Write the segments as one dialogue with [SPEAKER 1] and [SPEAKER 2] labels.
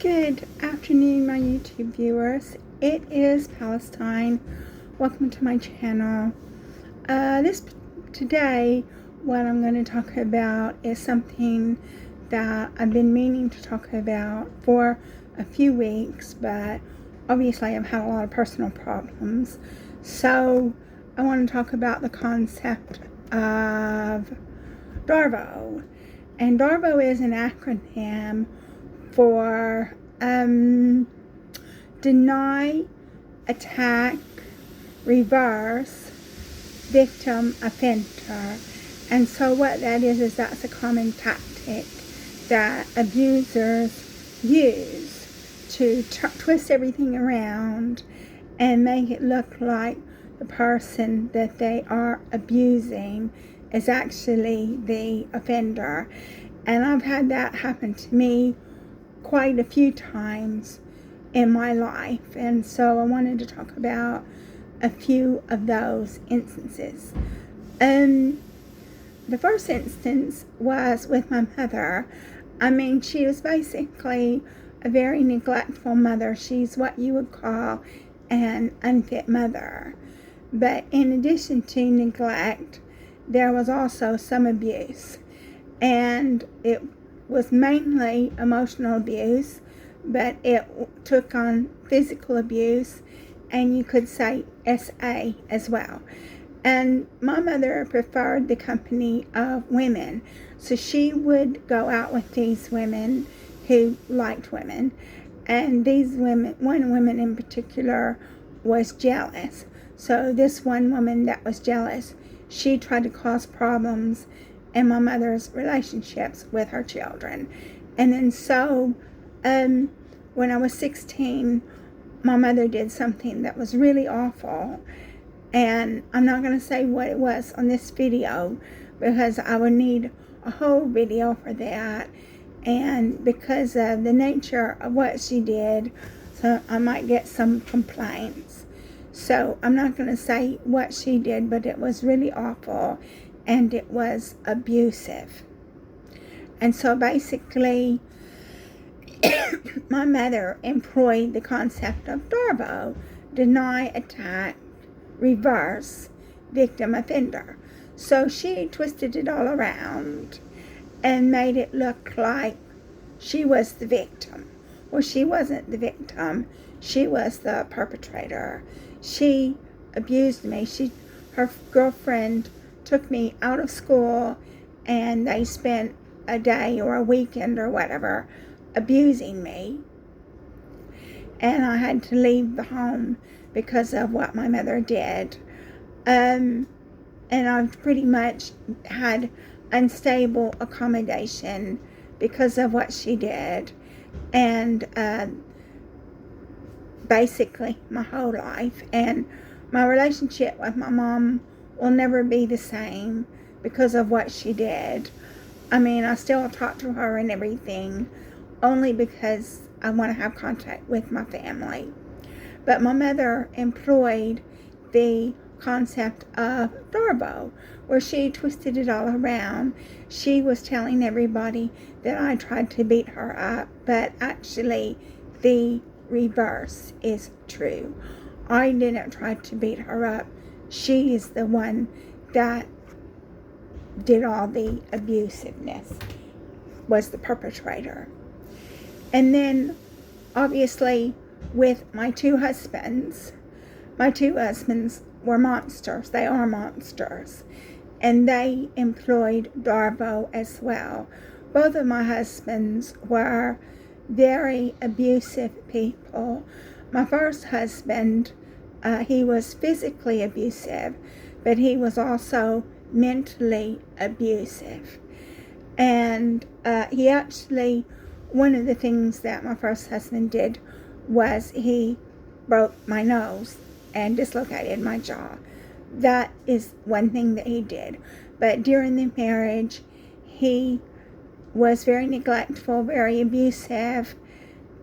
[SPEAKER 1] Good afternoon, my YouTube viewers. It is Palestine. Welcome to my channel. Today, what I'm going to talk about is something that I've been meaning to talk about for a few weeks, but obviously I've had a lot of personal problems. So I want to talk about the concept of DARVO. And DARVO is an acronym for deny, attack, reverse, victim, offender. And so what that is that's a common tactic that abusers use to twist everything around and make it look like the person that they are abusing is actually the offender. And I've had that happen to me quite a few times in my life, and so I wanted to talk about a few of those instances. The first instance was with my mother. I mean, she was basically a very neglectful mother. She's what you would call an unfit mother. But in addition to neglect, there was also some abuse. And it was mainly emotional abuse, but it took on physical abuse, and you could say SA as well. And my mother preferred the company of women, so she would go out with these women who liked women, and these women, one woman in particular, was jealous. So this one woman that was jealous, she tried to cause problems in my mother's relationships with her children. And then so when I was 16, my mother did something that was really awful, and I'm not going to say what it was on this video because I would need a whole video for that, and because of the nature of what she did, so I might get some complaints. So I'm not going to say what she did, but it was really awful and it was abusive. And so basically, my mother employed the concept of DARVO, deny, attack, reverse, victim, offender. So she twisted it all around and made it look like she was the victim. Well, she wasn't the victim. She was the perpetrator. She abused me. Her girlfriend took me out of school, and they spent a day or a weekend or whatever abusing me, and I had to leave the home because of what my mother did. And I pretty much had unstable accommodation because of what she did, and basically my whole life. And my relationship with my mom will never be the same because of what she did. I mean, I still talk to her and everything, only because I want to have contact with my family. But my mother employed the concept of DARVO, where she twisted it all around. She was telling everybody that I tried to beat her up, but actually the reverse is true. I didn't try to beat her up. She is the one that did all the abusiveness, was the perpetrator. And then, obviously, with my two husbands were monsters. They are monsters. And they employed DARVO as well. Both of my husbands were very abusive people. My first husband, he was physically abusive, but he was also mentally abusive. And he actually, one of the things that my first husband did was he broke my nose and dislocated my jaw. That is one thing that he did. But during the marriage, he was very neglectful, very abusive,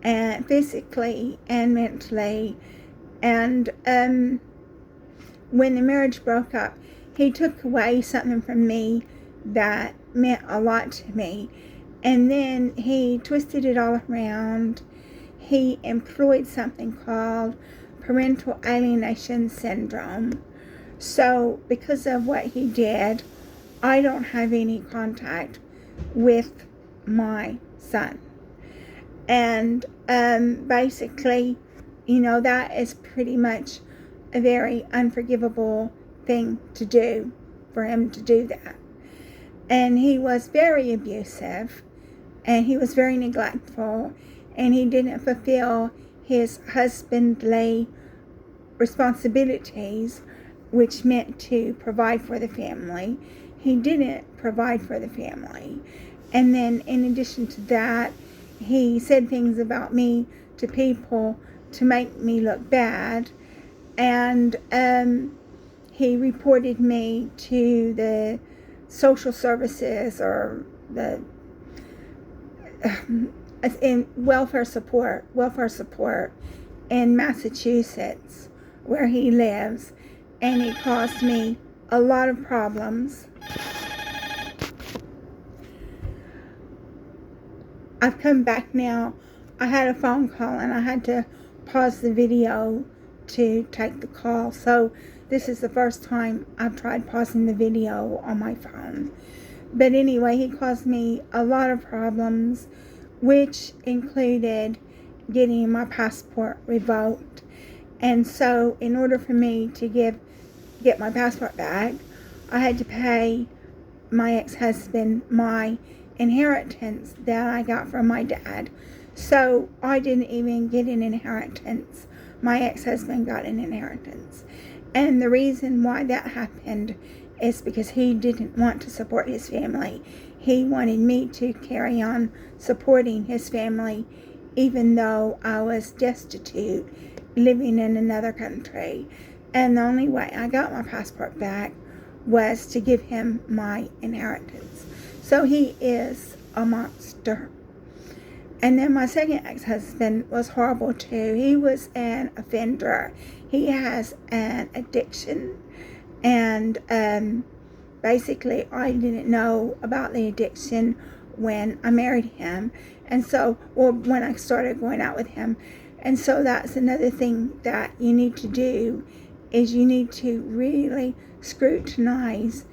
[SPEAKER 1] and physically and mentally. And when the marriage broke up, he took away something from me that meant a lot to me. And then he twisted it all around he employed something called parental alienation syndrome. So because of what he did, I don't have any contact with my son. And basically, that is pretty much a very unforgivable thing to do, for him to do that. And he was very abusive, and he was very neglectful, and he didn't fulfill his husbandly responsibilities, which meant to provide for the family. He didn't provide for the family. And then in addition to that, he said things about me to people to make me look bad. And he reported me to the social services, or the in welfare support in Massachusetts, where he lives, and it caused me a lot of problems. I've come back now. I had a phone call and I had to pause the video to take the call. So this is the first time I've tried pausing the video on my phone. But anyway, he caused me a lot of problems, which included getting my passport revoked. And so in order for me to get my passport back, I had to pay my ex-husband my inheritance that I got from my dad. So I didn't even get an inheritance. My ex-husband got an inheritance. And the reason why that happened is because he didn't want to support his family. He wanted me to carry on supporting his family, even though I was destitute, living in another country. And the only way I got my passport back was to give him my inheritance. So he is a monster. And then my second ex-husband was horrible too. He was an offender. He has an addiction. And basically, I didn't know about the addiction when I married him. And so, when I started going out with him. And so that's another thing that you need to do, is you need to really scrutinize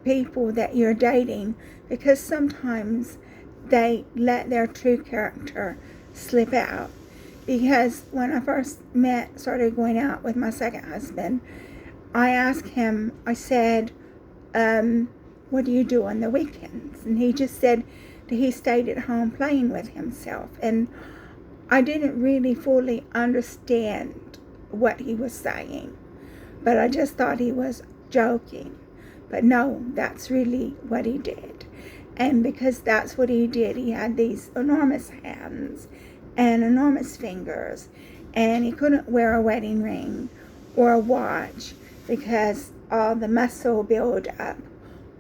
[SPEAKER 1] people that you're dating, because sometimes they let their true character slip out. Because when I first started going out with my second husband, I asked him, I said, what do you do on the weekends? And he just said that he stayed at home playing with himself. And I didn't really fully understand what he was saying, but I just thought he was joking. But no, that's really what he did. And because that's what he did, he had these enormous hands and enormous fingers, and he couldn't wear a wedding ring or a watch because all the muscle built up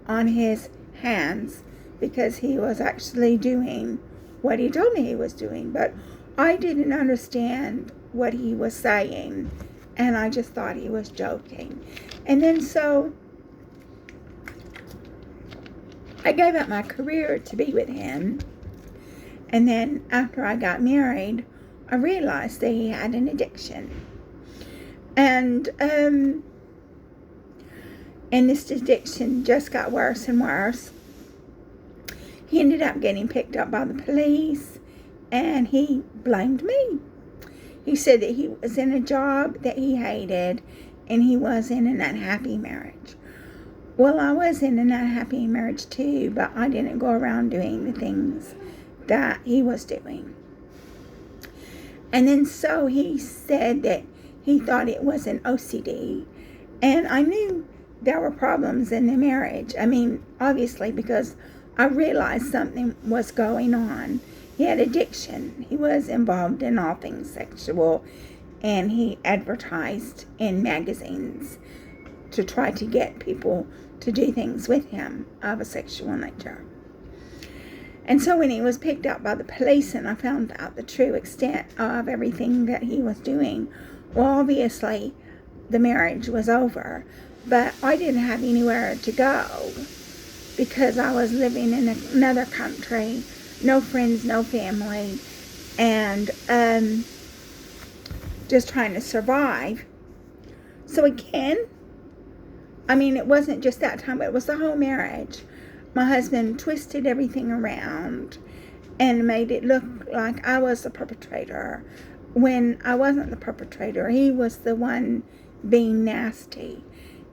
[SPEAKER 1] on his hands, because he was actually doing what he told me he was doing. But I didn't understand what he was saying, and I just thought he was joking. And then so I gave up my career to be with him. And then after I got married, I realized that he had an addiction. And this addiction just got worse and worse. He ended up getting picked up by the police, and he blamed me. He said that he was in a job that he hated, and he was in an unhappy marriage. Well, I was in an unhappy marriage too, but I didn't go around doing the things that he was doing. And then so he said that he thought it was an OCD. And I knew there were problems in the marriage. I mean, obviously, because I realized something was going on. He had addiction. He was involved in all things sexual, and he advertised in magazines to try to get people to do things with him of a sexual nature. And so when he was picked up by the police and I found out the true extent of everything that he was doing, well, obviously the marriage was over. But I didn't have anywhere to go because I was living in another country, no friends, no family, and just trying to survive. So again, I mean, it wasn't just that time, but it was the whole marriage. My husband twisted everything around and made it look like I was the perpetrator when I wasn't the perpetrator. He was the one being nasty.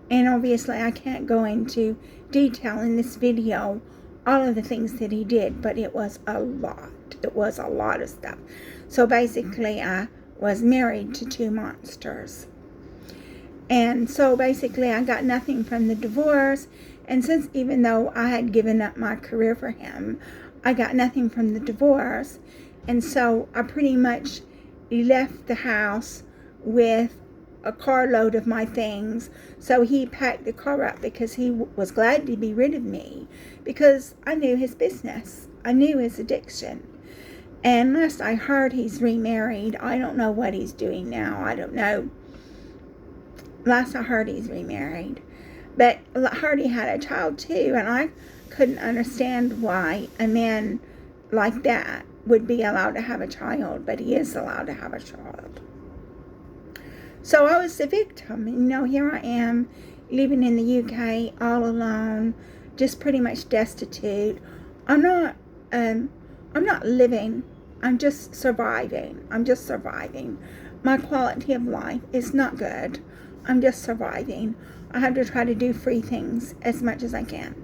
[SPEAKER 1] And obviously I can't go into detail in this video all of the things that he did, but it was a lot. It was a lot of stuff. So basically I was married to two monsters. And so basically I got nothing from the divorce. And since even though I had given up my career for him, I got nothing from the divorce. And so I pretty much left the house with a carload of my things. So he packed the car up because he was glad to be rid of me, because I knew his business. I knew his addiction. And last I heard, he's remarried. I don't know what he's doing now. I don't know. Last I heard, he's remarried. But I heard he had a child too, and I couldn't understand why a man like that would be allowed to have a child, but he is allowed to have a child. So I was the victim. You know, here I am living in the UK all alone, just pretty much destitute. I'm not living. I'm just surviving. My quality of life is not good. I'm just surviving. I have to try to do free things as much as I can.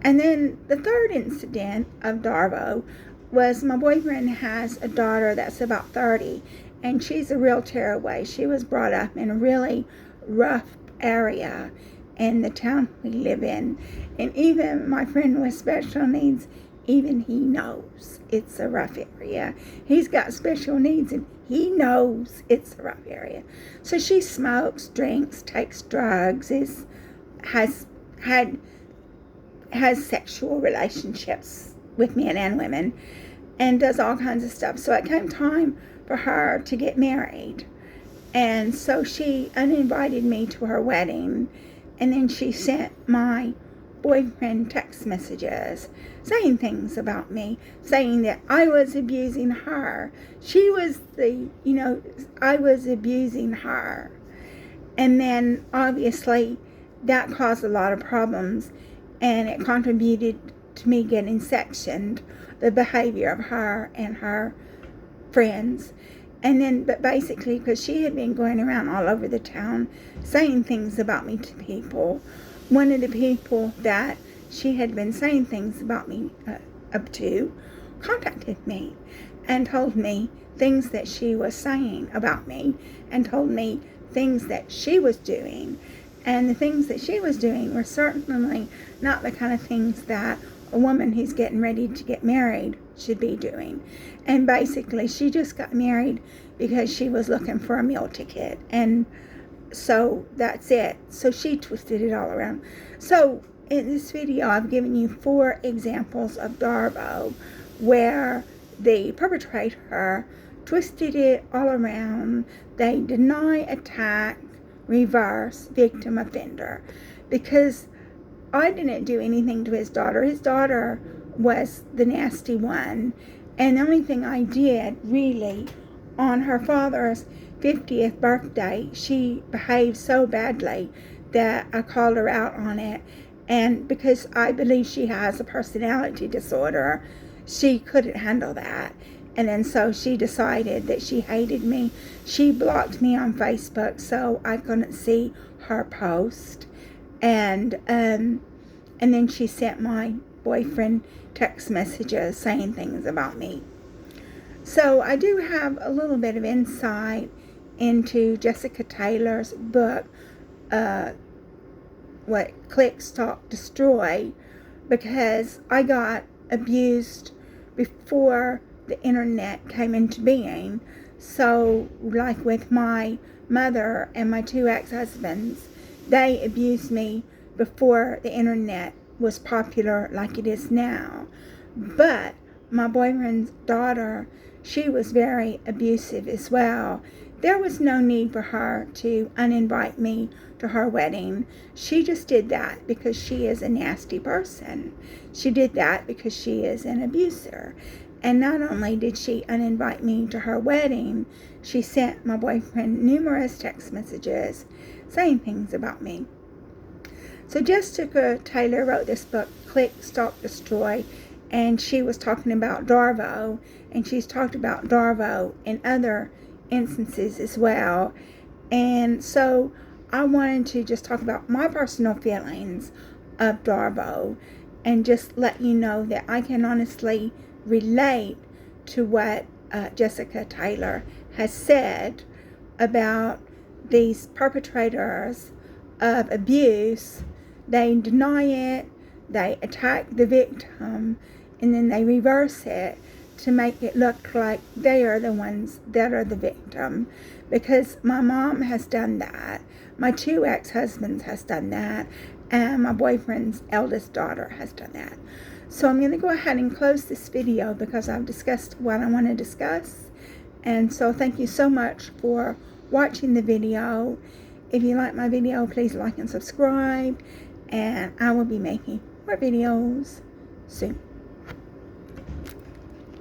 [SPEAKER 1] And then the third incident of DARVO was my boyfriend has a daughter that's about 30, and she's a real tearaway. She was brought up in a really rough area in the town we live in. And even my friend with special needs, even he knows it's a rough area. He's got special needs and he knows it's a rough area. So she smokes, drinks, takes drugs, has sexual relationships with men and women, and does all kinds of stuff. So it came time for her to get married. And so she uninvited me to her wedding, and then she sent my boyfriend text messages saying things about me, saying that I was abusing her. She was I was abusing her. And then obviously that caused a lot of problems, and it contributed to me getting sectioned, the behavior of her and her friends. And then, but basically, because she had been going around all over the town saying things about me to people, one of the people that she had been saying things about me up to contacted me and told me things that she was saying about me, and told me things that she was doing. And the things that she was doing were certainly not the kind of things that a woman who's getting ready to get married should be doing. And basically, she just got married because she was looking for a meal ticket. And so that's it. So she twisted it all around. So in this video, I've given you 4 examples of DARVO where the perpetrator twisted it all around. They deny, attack, reverse, victim, offender. Because I didn't do anything to his daughter. His daughter was the nasty one. And the only thing I did, really, on her father's 50th birthday, she behaved so badly that I called her out on it. And because I believe she has a personality disorder, she couldn't handle that. And then so she decided that she hated me. She blocked me on Facebook so I couldn't see her post. And then she sent my boyfriend text messages saying things about me. So I do have a little bit of insight into Jessica Taylor's book, Click, Stalk, Destroy, because I got abused before the internet came into being. So like with my mother and my 2 ex-husbands, they abused me before the internet was popular like it is now. But my boyfriend's daughter, she was very abusive as well. There was no need for her to uninvite me to her wedding. She just did that because she is a nasty person. She did that because she is an abuser. And not only did she uninvite me to her wedding, she sent my boyfriend numerous text messages saying things about me. So Jessica Taylor wrote this book, Click, Stalk, Destroy, and she was talking about DARVO, and she's talked about DARVO in other instances as well. And so I wanted to just talk about my personal feelings of DARVO and just let you know that I can honestly relate to what Jessica Taylor has said about these perpetrators of abuse. They deny it, they attack the victim, and then they reverse it to make it look like they are the ones that are the victim. Because my mom has done that, my 2 ex-husbands has done that, and my boyfriend's eldest daughter has done that. So I'm going to go ahead and close this video because I've discussed what I want to discuss. And so thank you so much for watching the video. If you like my video, please like and subscribe. And I will be making more videos soon.